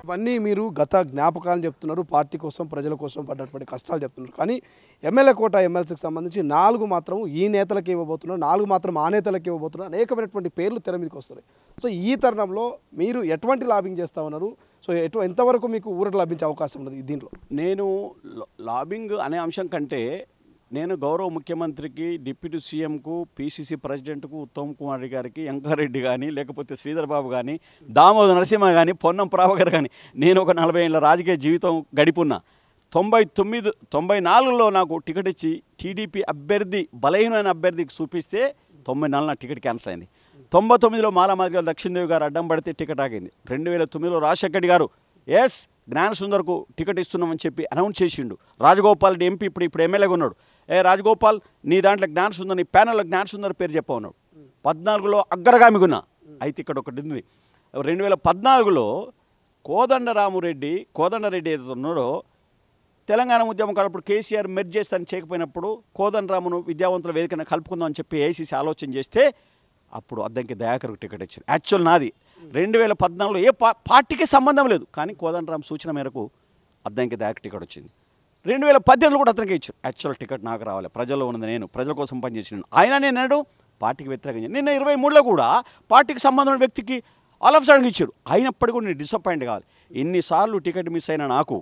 ఇవన్నీ మీరు గత జ్ఞాపకాలను చెప్తున్నారు, పార్టీ కోసం ప్రజల కోసం పడ్డటువంటి కష్టాలు చెప్తున్నారు. కానీ ఎమ్మెల్యే కోట ఎమ్మెల్సీకి సంబంధించి 4 మాత్రం ఈ నేతలకు ఇవ్వబోతున్నారు, 4 మాత్రం ఆ నేతలకు ఇవ్వబోతున్నారు. అనేకమైనటువంటి పేర్లు తెర మీదకి వస్తున్నాయి. సో ఈ తరుణంలో మీరు ఎటువంటి లాబింగ్ చేస్తూ ఉన్నారు? సో ఎంతవరకు మీకు ఊరట లభించే అవకాశం ఉన్నది దీంట్లో? నేను లాబింగ్ అనే అంశం కంటే నేను గౌరవ ముఖ్యమంత్రికి, డిప్యూటీ సీఎంకు, పీసీసీ ప్రెసిడెంట్కు, ఉత్తమ్ కుమార్ రెడ్డి గారికి, వెంకరెడ్డి కానీ, లేకపోతే శ్రీధర్ బాబు కానీ, దామోదర్ నరసింహ కానీ, పొన్నం ప్రభాకర్ కానీ, నేను ఒక 40 ఏళ్ళ రాజకీయ జీవితం గడిపున్నా. 94లో నాకు టికెట్ ఇచ్చి టీడీపీ అభ్యర్థి బలహీనమైన అభ్యర్థికి చూపిస్తే 94 నా టికెట్ క్యాన్సిల్ అయింది. 99లో మాలామాదిగల లక్ష్మీదేవి గారు అడ్డం పడితే టికెట్ ఆగింది. 2009లో రాజశేఖర్ గారు జ్ఞానసుందర్కు టికెట్ ఇస్తున్నామని చెప్పి అనౌన్స్ చేసిండు. రాజగోపాల్ రెడ్డి ఎంపీ ఇప్పుడు ఎమ్మెల్యేగా ఉన్నాడు. రాజగోపాల్ నీ దాంట్లో జ్ఞానసుందర్, నీ ప్యానెల్లో జ్ఞానసుందర్ పేరు చెప్పన్నాడు. 14లో అగ్రగామిగా ఉన్నా. అయితే ఇక్కడ ఒకటి ఉంది. 2014లో కోదండరెడ్డి ఏదైతే ఉన్నాడో తెలంగాణ ఉద్యమం కాలప్పుడు కేసీఆర్ మెర్జ్ చేస్తాను చేయకపోయినప్పుడు కోదండరామును విద్యావంతుల వేదికను కలుపుకుందాం అని చెప్పి ఏఐసీసీ ఆలోచన చేస్తే అప్పుడు అద్దంకి దయాకర్కు టికెట్ ఇచ్చారు. యాక్చువల్ నాది 2014లో ఏ పార్టీకి సంబంధం లేదు, కానీ కోదండరామ్ సూచన మేరకు అద్దంకి దయాకర్ టికెట్ వచ్చింది. 2018లో కూడా అతనికి ఇచ్చారు. యాక్చువల్ టికెట్ నాకు రావాలి, ప్రజల్లో ఉన్నది, నేను ప్రజల కోసం పనిచేసిన ఆయన. నేను పార్టీకి వ్యతిరేకంగా నిన్న 23లో కూడా పార్టీకి సంబంధం ఉన్న వ్యక్తికి ఆల్ ఆఫ్ సడన్గా ఇచ్చారు. అయినప్పటికీ కూడా నేను డిసప్పాయింట్ కావాలి. ఎన్నిసార్లు టికెట్ మిస్ అయినా నాకు,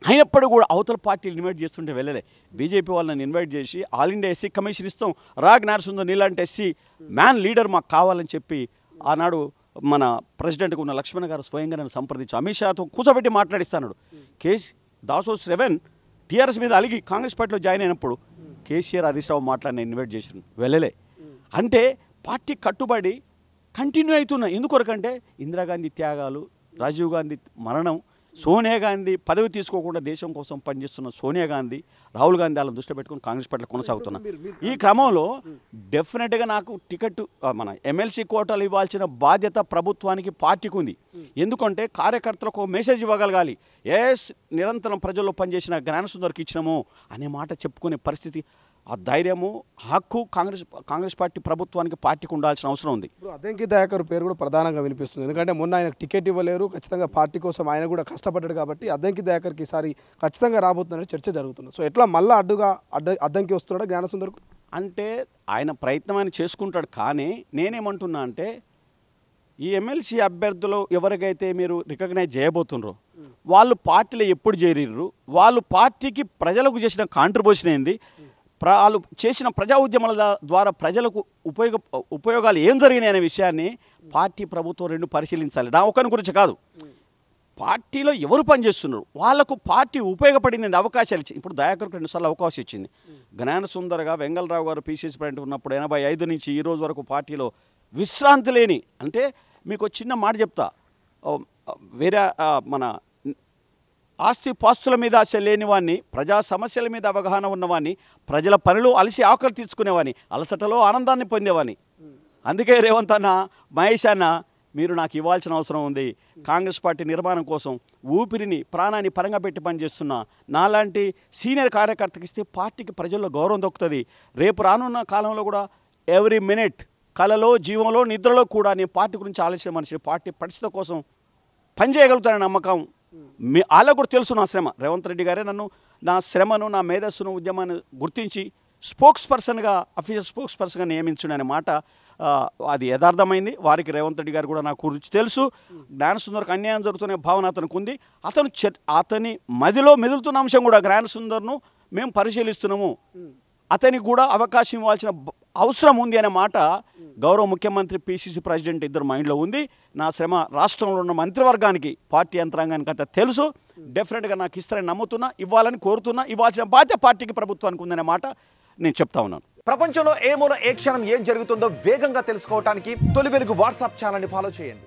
అయినప్పటికీ కూడా అవతల పార్టీలు ఇన్వైట్ చేస్తుంటే వెళ్ళలే. బీజేపీ వాళ్ళని ఇన్వైట్ చేసి ఆల్ ఇండియా ఎస్సీ కమిషన్ ఇస్తాం, జ్ఞానసుందర్ నీలాంటి ఎస్సీ మ్యాన్ లీడర్ మాకు కావాలని చెప్పి ఆనాడు మన ప్రెసిడెంట్గా ఉన్న లక్ష్మణ్ గారు స్వయంగా నన్ను సంప్రదించి అమిత్ షాతో కూర్చోబెట్టి మాట్లాడిస్తాడు. దాసో 7 టీఆర్ఎస్ మీద అలిగి కాంగ్రెస్ పార్టీలో జాయిన్ అయినప్పుడు కేసీఆర్ హరీష్ రావు మాట్లాడిన ఇన్వైట్ చేసిన వెళ్ళలే. అంటే పార్టీ కట్టుబడి కంటిన్యూ అవుతున్నాయి. ఎందుకొరకంటే ఇందిరాగాంధీ త్యాగాలు, రాజీవ్ గాంధీ మరణం, సోనియా గాంధీ పదవి తీసుకోకుండా దేశం కోసం పనిచేస్తున్న సోనియా గాంధీ, రాహుల్ గాంధీ వాళ్ళని దృష్టి పెట్టుకుని కాంగ్రెస్ పార్టీలో కొనసాగుతున్నా. ఈ క్రమంలో డెఫినెట్గా నాకు టికెట్ మన ఎమ్మెల్సీ కోటాలు ఇవ్వాల్సిన బాధ్యత ప్రభుత్వానికి, పార్టీకి ఉంది. ఎందుకంటే కార్యకర్తలకు మెసేజ్ ఇవ్వగలగాలి. నిరంతరం ప్రజల్లో పనిచేసిన జ్ఞానసుందర్కి ఇచ్చినాము అనే మాట చెప్పుకునే పరిస్థితి, ఆ ధైర్యము, హక్కు కాంగ్రెస్ పార్టీ ప్రభుత్వానికి, పార్టీకి ఉండాల్సిన అవసరం ఉంది. ఇప్పుడు అద్దంకి దయాకర్ పేరు కూడా ప్రధానంగా వినిపిస్తుంది. ఎందుకంటే మొన్న ఆయనకు టికెట్ ఇవ్వలేరు, ఖచ్చితంగా పార్టీ కోసం ఆయన కూడా కష్టపడ్డాడు కాబట్టి అద్దంకి దయాకర్కి ఈసారి ఖచ్చితంగా రాబోతుందనే చర్చ జరుగుతుంది. సో ఎట్లా మళ్ళీ అద్దంకి వస్తున్నాడు జ్ఞానసుందర్కు? అంటే ఆయన ప్రయత్నం ఆయన చేసుకుంటాడు. కానీ నేనేమంటున్నా అంటే ఈ ఎమ్మెల్సీ అభ్యర్థులు ఎవరికైతే మీరు రికగ్నైజ్ చేయబోతున్నారో వాళ్ళు పార్టీలో ఎప్పుడు చేరిర్రు, వాళ్ళు పార్టీకి ప్రజలకు చేసిన కాంట్రిబ్యూషన్ ఏంది, వాళ్ళు చేసిన ప్రజా ఉద్యమాల ద్వారా ప్రజలకు ఉపయోగాలు ఏం జరిగినాయి అనే విషయాన్ని పార్టీ, ప్రభుత్వం రెండు పరిశీలించాలి. నా ఒకరి గురించి కాదు, పార్టీలో ఎవరు పనిచేస్తున్నారు, వాళ్ళకు పార్టీ ఉపయోగపడింది అవకాశాలు ఇచ్చింది. ఇప్పుడు దయాకర్కు 2 సార్లు అవకాశం ఇచ్చింది. జ్ఞానసుందర్గా వెంగళరావు గారు పీసీసీ ప్రెసిడెంట్ ఉన్నప్పుడు 85 నుంచి ఈ రోజు వరకు పార్టీలో విశ్రాంతి లేని, అంటే మీకు చిన్న మాట చెప్తా, వేరే మన ఆస్తి పాస్తుల మీద ఆశ లేనివాడిని, ప్రజా సమస్యల మీద అవగాహన ఉన్నవాడిని, ప్రజల పనులు అలసి ఆకలి తీర్చుకునేవాడిని, అలసటలో ఆనందాన్ని పొందేవాడిని. అందుకే రేవంత్ అన్న, మహేష్ అన్న, మీరు నాకు ఇవ్వాల్సిన అవసరం ఉంది. కాంగ్రెస్ పార్టీ నిర్మాణం కోసం ఊపిరిని, ప్రాణాన్ని పరంగా పెట్టి పనిచేస్తున్న నాలాంటి సీనియర్ కార్యకర్తకి ఇస్తే పార్టీకి ప్రజల్లో గౌరవం దొక్కుతుంది. రేపు రానున్న కాలంలో కూడా ఎవ్రీ మినిట్ కలలో, జీవంలో, నిద్రలో కూడా నేను పార్టీ గురించి ఆలోచన మనిషి, పార్టీ పరిస్థితి కోసం పనిచేయగలుగుతానని నమ్మకం వాళ్ళకు కూడా తెలుసు. నా శ్రమ, రేవంత్ రెడ్డి గారే నన్ను, నా శ్రమను, నా మేధస్సును, ఉద్యమాన్ని గుర్తించి స్పోక్స్ పర్సన్గా, అఫీషియల్ స్పోక్స్ పర్సన్గా నియమించుడు అనే మాట అది యథార్థమైంది. వారికి రేవంత్ రెడ్డి గారు కూడా నాకు గురించి తెలుసు. జ్ఞానసుందర్కి అన్యాయం జరుగుతున్న భావన అతనికి ఉంది. అతని మదిలో మెదులుతున్న అంశం కూడా జ్ఞానసుందర్ను మేము పరిశీలిస్తున్నాము, అతనికి కూడా అవకాశం ఇవ్వాల్సిన అవసరం ఉంది అనే మాట గౌరవ ముఖ్యమంత్రి, పీసీసీ ప్రెసిడెంట్ ఇద్దరు మైండ్లో ఉంది. నా శ్రమ రాష్ట్రంలో ఉన్న మంత్రివర్గానికి, పార్టీ యంత్రాంగానికి అంతా తెలుసు. డెఫినెట్గా నాకు ఇస్తారని నమ్ముతున్నా, ఇవ్వాలని కోరుతున్నా. ఇవ్వాల్సిన బాధ్యత పార్టీకి, ప్రభుత్వానికి ఉందనే మాట నేను చెప్తా ఉన్నాను. ప్రపంచంలో ఏ మూల ఏ క్షణం ఏం జరుగుతుందో వేగంగా తెలుసుకోవడానికి తొలి వెలుగు వాట్సాప్ ఛానల్ని ఫాలో చేయండి.